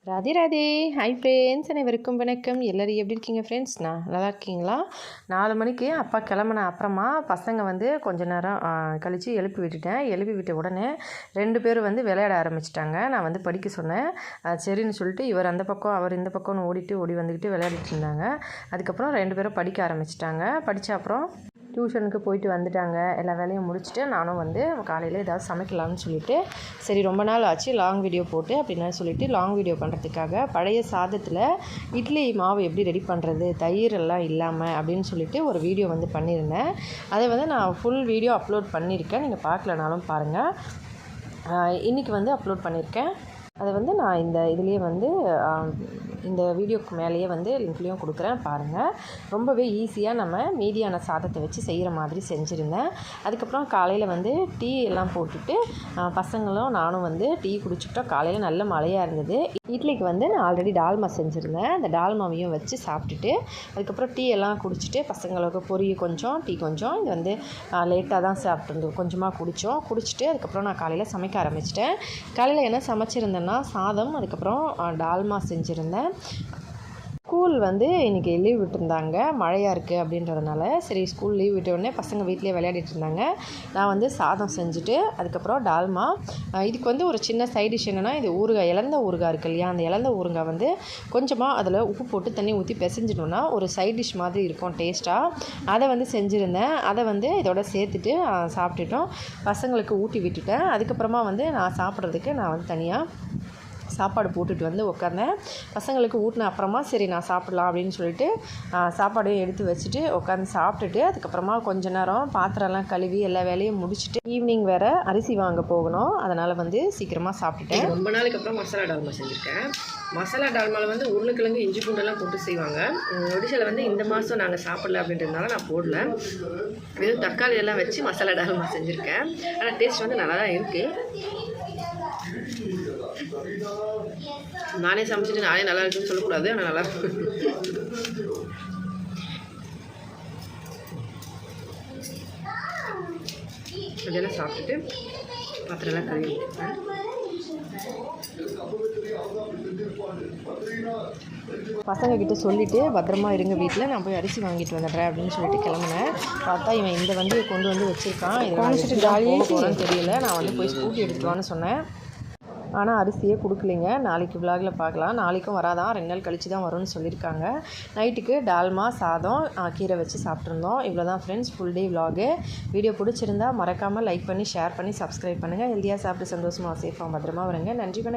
Radhe Radhe. Hi friends, அனைவருக்கும் வணக்கம். எல்லோரும் எப்படி இருக்கீங்க ஃப்ரெண்ட்ஸ்? நான் நல்லா இருக்கீங்களா? 4 மணிக்கு அப்பா கிளம்புன அப்புறமா பசங்க வந்து கொஞ்ச நேரம் கழித்து எழுப்பி விட்டுட்டேன். எழுப்பி விட்ட உடனே 2 பேரும் வந்து விளையாட ஆரம்பிச்சிட்டாங்க. நான் வந்து படிக்க சொன்னேன். சரின்னு சொல்லிட்டு இவர் அந்த பக்கம் அவர் இந்த பக்கம்னு ஓடி வந்துக்கிட்டு விளையாடிட்டு இருந்தாங்க. அதுக்கப்புறம் 2 பேரும் படிக்க ஆரம்பிச்சிட்டாங்க. படித்த அப்புறம் டியூஷனுக்கு போயிட்டு வந்துட்டாங்க. எல்லா வேலையும் முடிச்சுட்டு நானும் வந்து காலையில் ஏதாவது சமைக்கலாம்னு சொல்லிவிட்டு சரி ரொம்ப நாள் ஆச்சு லாங் வீடியோ போட்டு அப்படின்னு சொல்லிவிட்டு லாங் வீடியோ பண்ணுறதுக்காக பழைய சாதத்தில் இட்லி மாவு எப்படி ரெடி பண்ணுறது தயிர் எல்லாம் இல்லாமல் அப்படின்னு சொல்லிட்டு ஒரு வீடியோ வந்து பண்ணியிருந்தேன். அதை வந்து நான் ஃபுல் வீடியோ அப்லோட் பண்ணியிருக்கேன். நீங்கள் பார்க்கலனாலும் பாருங்கள். இன்றைக்கி வந்து அப்லோட் பண்ணியிருக்கேன். அதை வந்து நான் இந்த இதுலேயே வந்து இந்த வீடியோக்கு மேலேயே வந்து லிங்க்லேயும் கொடுக்குறேன் பாருங்கள். ரொம்பவே ஈஸியாக நம்ம மீதியான சாதத்தை வச்சு செய்கிற மாதிரி செஞ்சுருந்தேன். அதுக்கப்புறம் காலையில் வந்து டீ எல்லாம் போட்டுட்டு பசங்களும் நானும் வந்து டீ குடிச்சுக்கிட்டோம். காலையில் நல்ல மழையாக இருந்தது. இட்லிக்கு வந்து நான் ஆல்ரெடி டால்மா செஞ்சுருந்தேன். அந்த டால்மாவையும் வச்சு சாப்பிட்டுட்டு அதுக்கப்புறம் டீ எல்லாம் குடிச்சிட்டு பசங்களுக்கு பொரி கொஞ்சம் டீ கொஞ்சம் இது வந்து லேட்டாக தான் சாப்பிட்ருந்தோம். கொஞ்சமாக குடிச்சிட்டு அதுக்கப்புறம் நான் காலையில் சமைக்க ஆரம்பிச்சிட்டேன். காலையில் என்ன சமைச்சிருந்தேன்னா சாதம், அதுக்கப்புறம் டால்மா செஞ்சுருந்தேன். ஸ்கூல் வந்து இன்றைக்கி லீவ் விட்டுருந்தாங்க, மழையாக இருக்குது அப்படின்றதுனால. சரி ஸ்கூல் லீவ் விட்ட உடனே பசங்க வீட்டிலே விளையாடிட்டு இருந்தாங்க. நான் வந்து சாதம் செஞ்சுட்டு அதுக்கப்புறம் டால்மா. இதுக்கு வந்து ஒரு சின்ன சைட் டிஷ் என்னென்னா, இது ஊறுகாய், இலந்த ஊறுகாய் இருக்கு இல்லையா, அந்த இலந்த ஊறுகாய் வந்து கொஞ்சமாக அதில் உப்பு போட்டு தண்ணி ஊற்றி பிசைஞ்சிட்டோன்னா ஒரு சைட் டிஷ் மாதிரி இருக்கும் டேஸ்ட்டாக. அதை வந்து செஞ்சுருந்தேன். அதை வந்து இதோட சேர்த்துட்டு சாப்பிட்டுட்டோம். பசங்களுக்கு ஊட்டி விட்டுட்டேன். அதுக்கப்புறமா வந்து நான் சாப்பிட்றதுக்கு நான் வந்து தனியாக சாப்பாடு போட்டுட்டு வந்து உட்காந்தேன். பசங்களுக்கு ஊட்டின அப்புறமா சரி நான் சாப்பிட்லாம் அப்படின்னு சொல்லிட்டு சாப்பாடையும் எடுத்து வச்சுட்டு உட்காந்து சாப்பிட்டுட்டு அதுக்கப்புறமா கொஞ்ச நேரம் பாத்திரம்லாம் கழுவி எல்லா வேலையும் முடிச்சுட்டு ஈவினிங் வேறு அரிசி வாங்க போகணும். அதனால் வந்து சீக்கிரமாக சாப்பிட்டுட்டேன். ரொம்ப நாளைக்கு அப்புறம் மசாலா டால்மா செஞ்சுருக்கேன். மசாலா டால்மாவில் வந்து உருளைக்கிழங்கு இஞ்சி பூண்டெல்லாம் போட்டு செய்வாங்க. ஒடிசாவில் வந்து இந்த மாதம் நாங்கள் சாப்பிடல அப்படின்றதுனால நான் போடல. வெறும் தக்காளி எல்லாம் வச்சு மசாலா டால்மா செஞ்சுருக்கேன். ஆனால் டேஸ்ட் வந்து நல்லா தான் இருக்குது. நானே சமைச்சிட்டு நானே நல்லா இருக்குன்னு சொல்லக்கூடாது, ஆனால் நல்லா இருக்கு. அதெல்லாம் சாப்பிட்டுட்டு பாத்திரம்லாம் கழுவி விட்டுருப்பேன். பசங்கக்கிட்ட சொல்லிவிட்டு பத்திரமா இருங்க வீட்டில், நான் போய் அரிசி வாங்கிட்டு வந்துடுறேன் அப்படின்னு சொல்லிட்டு கிளம்புனேன். பார்த்தா இவன் இந்த வண்டியை கொண்டு வந்து வச்சுருக்கான். இதை காமிச்சிட்டு ஜாலியாக போகிறேன்னு தெரியல. நான் வந்து போய் ஸ்கூட்டி எடுத்துகிட்டு சொன்னேன். ஆனால் அரிசியே கொடுக்கலைங்க. நாளைக்கு விலாகில் பார்க்கலாம். நாளைக்கும் வராதான், 2 நாள் கழித்து தான் வரும்னு சொல்லியிருக்காங்க. நைட்டுக்கு டால்மா சாதம் கீரை வச்சு சாப்பிட்ருந்தோம். இவ்வளோ தான் friends full day vlog. Video பிடிச்சிருந்தா மறக்காமல் லைக் பண்ணி ஷேர் பண்ணி சப்ஸ்கிரைப் பண்ணுங்கள். ஹெல்த்தியாக சாப்பிட்டு சந்தோஷமாக சேஃபாக பத்திரமா வருங்க. நன்றி, வணக்கம்.